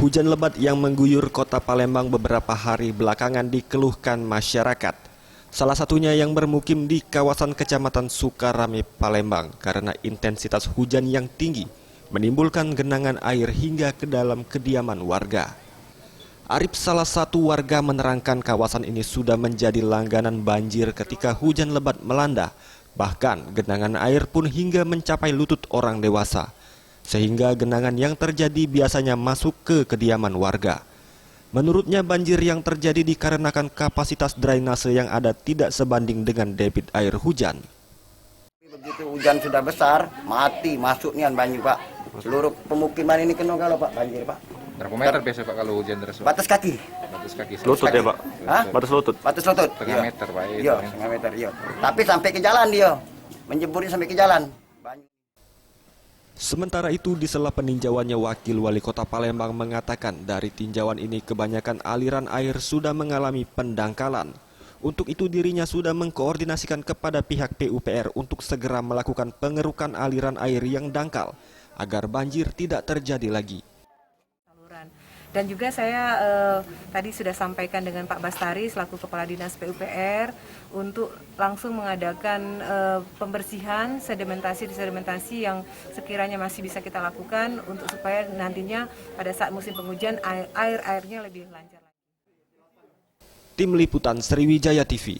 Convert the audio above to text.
Hujan lebat yang mengguyur kota Palembang beberapa hari belakangan dikeluhkan masyarakat. Salah satunya yang bermukim di kawasan Kecamatan Sukarame, Palembang karena intensitas hujan yang tinggi menimbulkan genangan air hingga ke dalam kediaman warga. Arif, salah satu warga, menerangkan kawasan ini sudah menjadi langganan banjir ketika hujan lebat melanda. Bahkan genangan air pun hingga mencapai lutut orang dewasa. Sehingga genangan yang terjadi biasanya masuk ke kediaman warga. Menurutnya banjir yang terjadi dikarenakan kapasitas drainase yang ada tidak sebanding dengan debit air hujan. Begitu hujan sudah besar, mati masuknya banjir, Pak. Seluruh pemukiman ini kena kalau Pak banjir, Pak. Berapa meter biasa Pak kalau hujan deras? Batas kaki. Batas kaki. Lutut ya Pak? Hah? Batas lutut? Batas lutut. Setengah meter Pak. Iya, setengah meter, iya. Tapi sampai ke jalan dia. Menjeburnya sampai ke jalan. Sementara itu, di sela peninjauannya, Wakil Wali Kota Palembang mengatakan dari tinjauan ini kebanyakan aliran air sudah mengalami pendangkalan. Untuk itu dirinya sudah mengkoordinasikan kepada pihak PUPR untuk segera melakukan pengerukan aliran air yang dangkal agar banjir tidak terjadi lagi. Dan juga saya tadi sudah sampaikan dengan Pak Bastari selaku Kepala Dinas PUPR untuk langsung mengadakan pembersihan sedimentasi yang sekiranya masih bisa kita lakukan untuk supaya nantinya pada saat musim penghujan airnya lebih lancar. Tim Liputan Sriwijaya TV.